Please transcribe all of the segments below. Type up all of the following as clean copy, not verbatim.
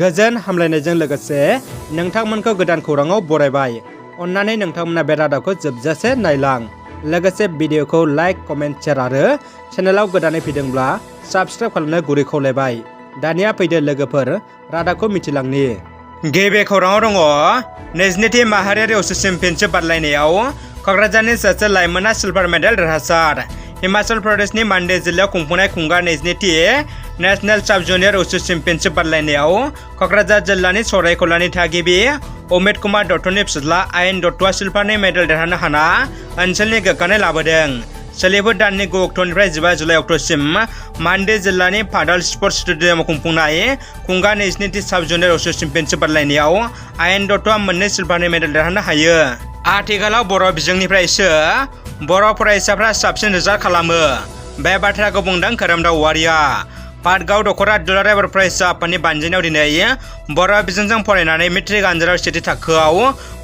गोजोन हामलायनायजों लोगोसे नोंथांमोनखौ गोदान खौराङाव बरायबाय। अन्नानै नोंथांमोना बे रादाबखौ जोबजासे नायलां। लोगोसे भिडिअखौ लाइक, कमेन्ट, शेयार आरो चेनेलाव गोदानै फैदोंब्ला साबस्क्राइब खालामनो गुरै खावलायबाय। दानिया फैदो लोगोफोर रादाबखौ मिथिलांनि। गिबि खौराङाव दङ, 22थि माहारियारि असु चेम्पियनशिप बादायलायनायाव क'क्राझारनि सासे लाइमोना सिलभार मेडेल देरहासार। हिमाचल प्रदेशनि मान्डे जिल्लायाव खुंफुंनाय खुंगा 22थि नेशनेल साब जुनियर असु चेम्पियनशिप बादायलायनायाव क'क्राझार जिल्लानि सरायखलानि थागिबि अमित कुमार दत्तनि फिसाज्ला आयेन दत्तआ सिलभारनि मेडेल देरहानो हाना ओनसोलनि गोग्गानाय लाबोदों। सोलिफु दाननि 9 अक्ट'निफ्राय 15 जुलाइ अक्ट'सिम मान्डे जिल्लानि फादाल स्पर्ट्स स्टेडियामाव खुंफुंनाय खुंगा 22थि साब जुनियर असु चेम्पियनशिप बादायलायनायाव आयेन दत्तआ मोननै सिलभारनि मेडेल देरहानो हायो। आथिखालाव बर' बिजोंनिफ्रायसो बर' फरायसाफ्रा साबसिन रिजाल्ट खालामो। बे बाथ्राखौ बुंदों खोरोमदाव औवारिया। पाटगाव दख'रा दुलाराय बर' फरायसा आफादनि बानजायनायाव दिनै बर' बिजोंजों फरायनानै मेट्रिक आनजादाव सेथि थाखोआव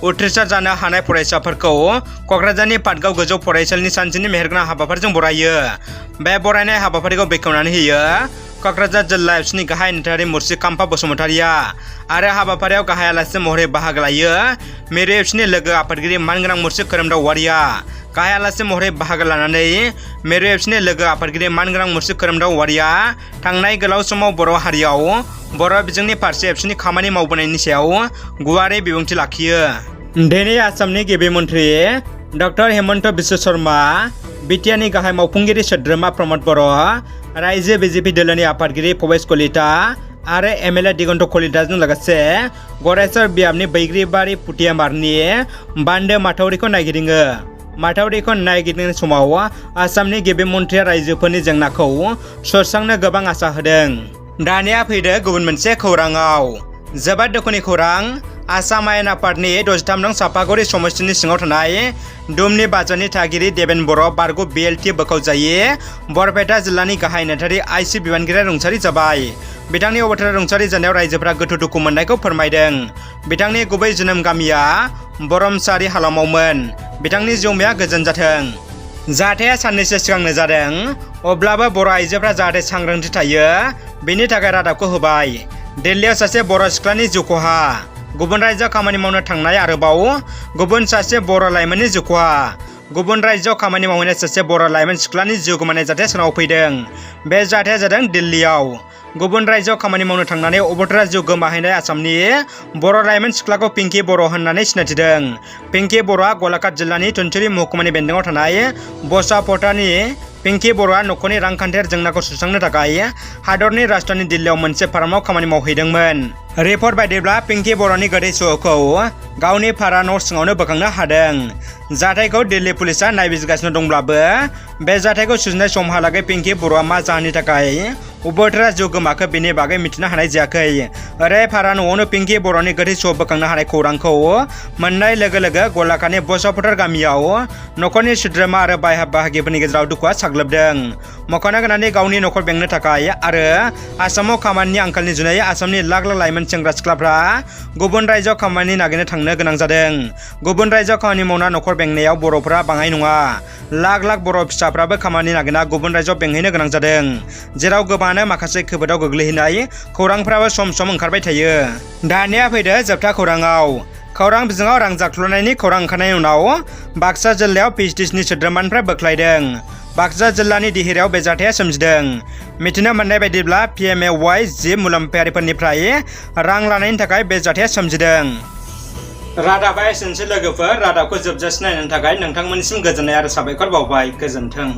उथ्रिसार जानो हानाय फरायसाफोरखौ क'क्राझारनि पाटगाव गोजौ फरायसालिनि सानसेनि मेहेरगोनां हाबाफारिजों बरायो। बे बरायनाय हाबाफारिखौ बेखेवनानै होयो क'क्राझार जिल्ला एबसुनि गाहाय नेहाथारि मुर्सि काम्फा बसुमतारिया आरो हाबाफारियाव गाहाय आलासि महरै बाहागो लायो मिरु एबसुनि लोगो आफादगिरि मानगोनां मुर्सि खोरोमदाव औवारिया। गाहाय आलासि महरै बाहागो लानानै मिरु एबसुनि लोगो आफादगिरि मानगोनां मुर्सि खोरोमदाव औवारिया थांनाय गोलाव समाव बर' हारियाव बर' बिजोंनि फारसे एबसुनि खामानि मावबोनायनि सायाव गुवारै बिबुंथि लाखियो। दिनै आसामनि गिबि मन्थ्रि डक्टर हेमन्त बिश्व शर्मा, बिटिआरनि गाहाय मावफुंगिरि सोद्रोमा प्रमद बर', रायजो बिजेपि दोलोनि आफादगिरि भबेश कलिता आरो एमएलए दिगन्त कलिताजों लोगोसे गरायसर बियाबनि बैग्रिबारि पुथियामारनि बान्दो माथावरिखौ नायगिदिङो। माथावरिखौ नायगिदिंनाय समाव आसामनि गिबि मन्थ्रिया रायजोफोरनि जेंनाखौ सुस्रांनो गोबां आसा होदों। दानिया फैदो गुबुन मोनसे खौराङाव। जोबोद दुखुनि खौरां, आसाम आयेन आफादनि 63 नं सापागुरि समस्तिनि सिङाव थानाय दुमनि बाजारनि थागिरि देबेन बर' बारग' BLT बोखावजायै बरपेटा जिल्लानि गाहाय नेहाथारि आइसि बिबानगिरिया रुंसारि जाबाय। बिथांनि अबथारा रुंसारि जानायाव रायजोफोरा गोथौ दुखु मोननायखौ फोरमायदों। बिथांनि गुबै जोनोम गामिया बरमसारि हालामावमोन। बिथांनि जिउमाया गोजोन जाथों। जाथाया साननैसो सिगांनो जादों, अब्लाबो बर' आइजोफ्रा जाहाथे सांग्रांथि थायो बेनि थाखाय रादाबखौ होबाय। दिल्लीयाव सासे बर' सिख्लानि जिउ खहा, गुबुन रायजोआव खामानि मावनो थांनाय आरोबाव गुबुन सासे बर' लाइमोननि जिउ खहा। गुबुन रायजोआव खामानि मावहैनाय सासे बर' लाइमोन सिख्लानि जिउ गोमानाय जाथाया सोनाव फैदों। बे जाथाया जादों दिल्लीयाव। गुबुन रायजोआव खामानि मावनो थांनानै अबथारा जिउ गोमाहैनाय आसामनि बर' लाइमोन सिख्लाखौ पिंकि बर' होननानै सिनायथिदों। पिंकि बर'आ गलाघाट जिल्लानि धुनसिरि महकुमानि बेन्दोङाव थानाय बसापटानि पिंकि बर'आ न'खरनि रांखान्थियारि जेंनाखौ सुस्रांनो थाखाय हादरनि राजधानि दिल्लीयाव मोनसे फार्माव खामानि मावहैदोंमोन। रिपर्ट बायदिब्ला पिंकि बर'नि गोथै सह'खौ गावनि भारा न' सिङावनो बोखांनो हादों। जाथायखौ दिल्ली पुलिसआ नायबिजिरगासिनो दंब्लाबो बे जाथायखौ सुजुनाय समहालागै पिंकि बर'आ मा जाहोननि थाखाय अबथारा जिउ गोमाखो बेनि बागै मिथिनो हानाय जायाखै। ओरै भारा न'आवनो पिंकि बर'नि गोथै सह' बोखांनो हानाय खौरांखौ मोननाय लोगो लोगो गलाघाटनि बसापटार गामियाव न'खरनि सोद्रोमा आरो बाय बाहागिफोरनि गेजेराव दुखुआ साग्लोबदों। मख'नो गोनांदि गावनि न'खर बेंनो थाखाय आरो आसामाव खामानिनि आंखालनि जुनै आसामनि लाख लाख लाइमोन सेंग्रा सिख्लाफ्रा गुबुन रायजोआव खामानि नागिरनो थांनो गोनां जादों। गुबुन रायजोआव खामानि मावना न'खर बेंनायाव बर'फोरा बाङाय नङा। लाख लाख बर' फिसाफ्राबो खामानि नागिरना गुबुन रायजोआव बेंहैनो गोनां जादों, जेराव गोबाङानो माखासे खैफोदाव गोग्लैहैनाय खौरांफ्राबो सम सम ओंखारबाय थायो। दानिया फैदो जोबथा खौराङाव। खौरां बिजोङाव रां जाख्ल'नायनि खौरां ओंखारनायनि उनाव बाक्सा जिल्लायाव PhDनि सोद्रोमानिफ्राय बोख्लायदों। बाक्सा जिल्लानि दिहिरायाव बे जाथाया सोमजिदों। मिथिनो मोननाय बायदिब्ला PMAY जिब मुलाम्फायारिफोरनिफ्राय रां लानायनि थाखाय बे जाथाया सोमजिदों। रादाबा एसेनोसै लोगोफोर। रादाबखौ जोबजासिम नायनो थाखाय नोंथांमोननिसिम गोजोननाय आरो साबायखर बावबाय। गोजोन्थों।